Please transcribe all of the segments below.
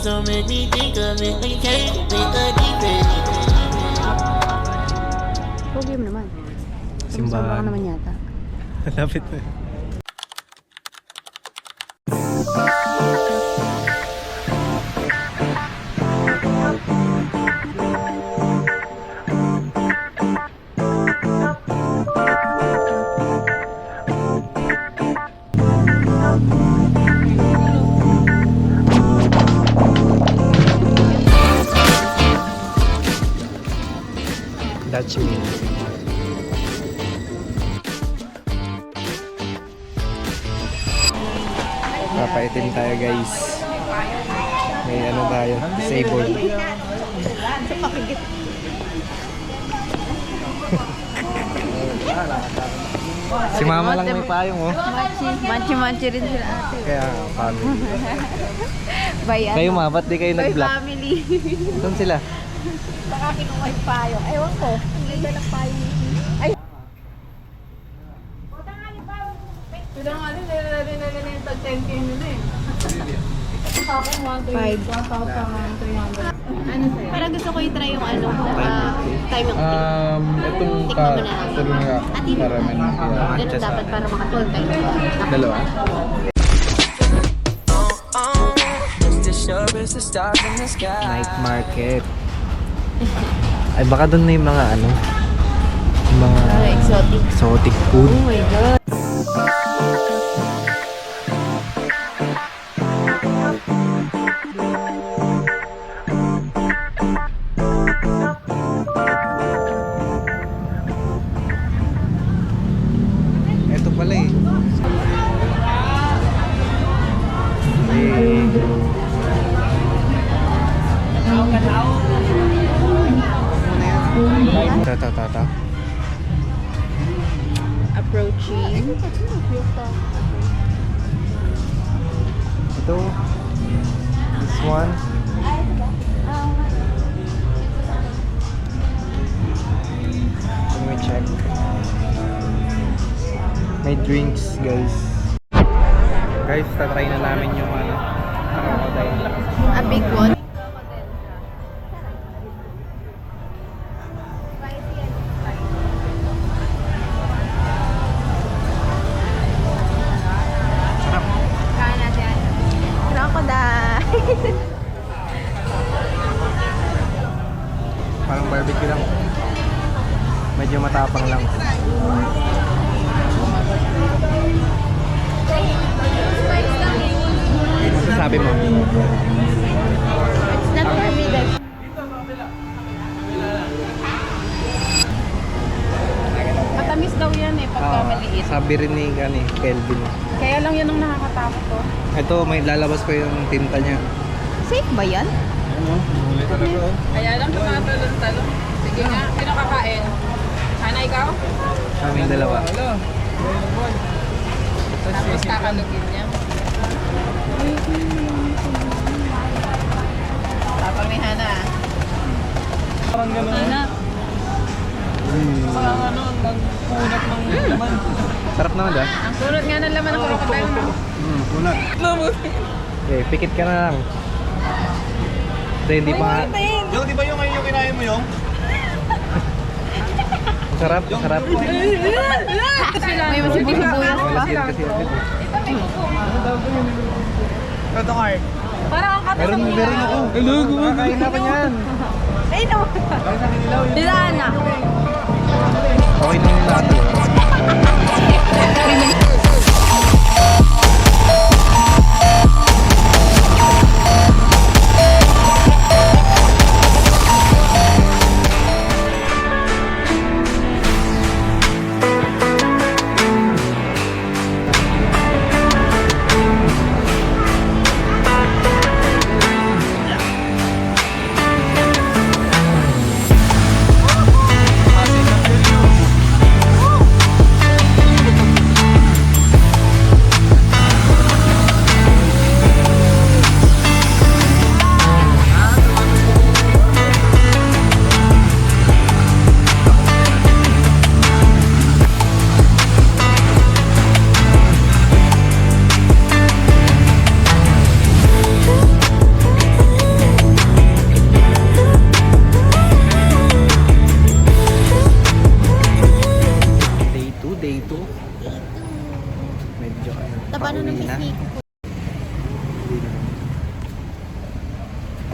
don't make me think of it. We can't think of deep. Pogi mo naman. Simbahan. Ka naman yata. Lapit na. Dutch music. Papaitim tayo guys. May ano tayo, disabled. Si mama lang may payong oh. Manchi rin sila ate. Kaya family. Bayan. Kayo ma, ba't di kayo nag-block? Family. Saan sila? Baka kinuha yung payo. Ewan ko. Hindi ba ng payo? Ay! Bilang ano, nila yung tag 10k nila eh. Sa akin, 1,300. Ano sa'yo? Parang gusto ko i-try yung ano, time ng Itong Tikman mo na. tulong nga para may Ganun dapat para makatulog tayo. dalawa. Night market. Ay baka doon na yung mga ano, yung mga exotic food. Oh my God. Ito pala eh. Tata. Approaching. Ito. This one. Let me check. May drinks, guys. Guys, tatry na namin yung ano, crocodile. A big one. Crocodile. Parang barbecue lang. Medyo matapang lang. Ano sabi mo? It's not for me that. Matamis daw yan eh, pagka maliit. Sabi rin ni Kelvin. Kaya lang yan ang nakakatakot to. Ito, may lalabas pa yung tinta niya. Safe ba yan? Kaya lang tumatalon-talon. Sige nga, sino kakain? Sana ikaw? Kaming dalawa. Tapos kakalugin niya. Tapang ni Hana. Hana. Parang ano, nagpunat ng laman. Sarap naman dah. Ang kunot nga ng laman ng crocodile mo. Kunat. Okay, pikit ka na lang. Hindi pa. Yung, di ba yung ngayon yung kinain mo yung? Sarap. May masibusubuyan pa. Kasi agad eh. Ito card. Parang ang kata sa mula. Meron ako. Hello, kumakain na pa niyan. Ay, no. Dilaan na. Okay na yung lahat.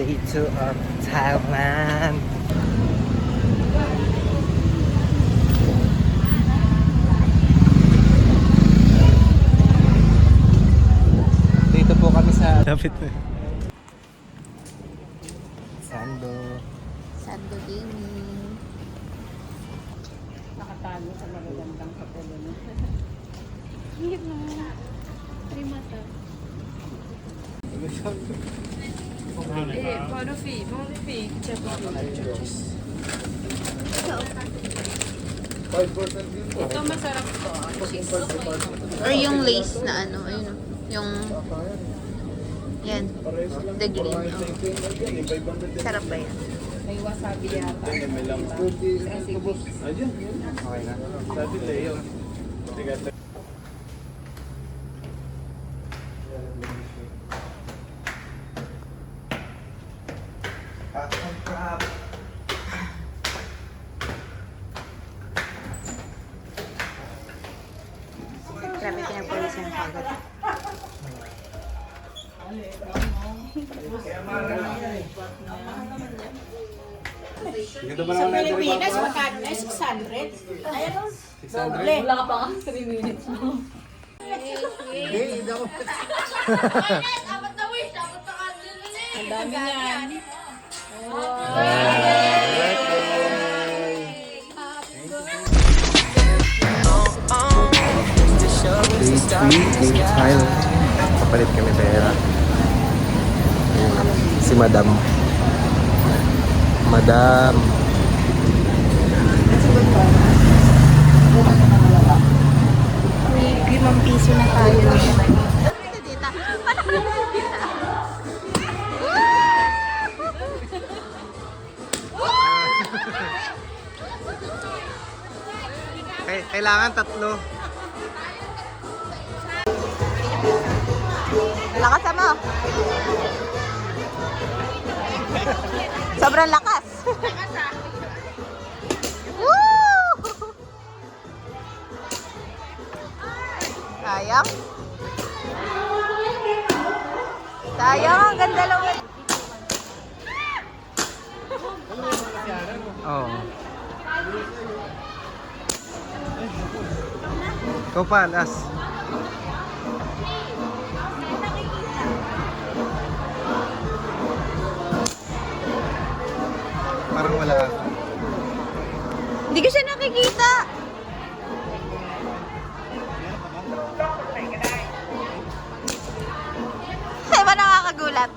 Day 2 of Thailand. Dito po kami sa lapit na. Sando. Sando Gaming. Nakatago sa magagandang kapulong. Hindi mo. Trimata. Paano fee? Monthly fee. Check Ito masarap to. Cheese. Or yung lace na ano, ayun o. Yung... Yan. The green. Oh. Sarap ba yan? May wasabi yata. Okay na. Grabe pinagpawisan ng pagod. Sa Pilipinas, magkano na? 600? Ayan o. Wala ka pa nga 3 minutes mo. Ang dami niyan. Day 3 in Thailand. Kapalit kami pera. Si Madam. Madam. May 5 piso na tayo. Kailangan 3. Lakas mo. Sobrang lakas. Woo! Sayang. Sayang, ang ganda lang. Oo. Ikaw pa, last. Parang wala ako. Hindi ko siya nakikita. Ay ba nakakagulat?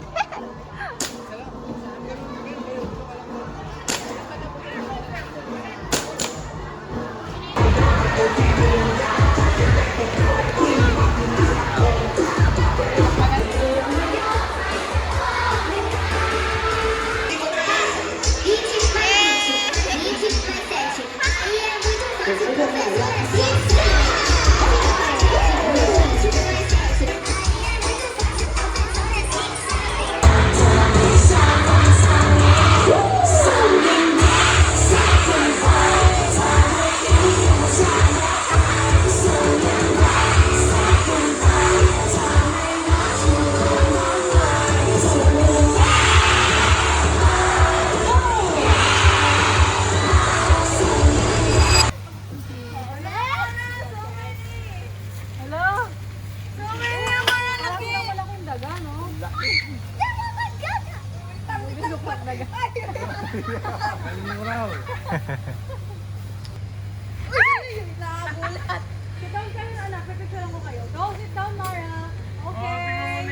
Nagulat. Sit down kayo, anak. Pipicturean ko kayo. Go, sit down, Mara. Okay.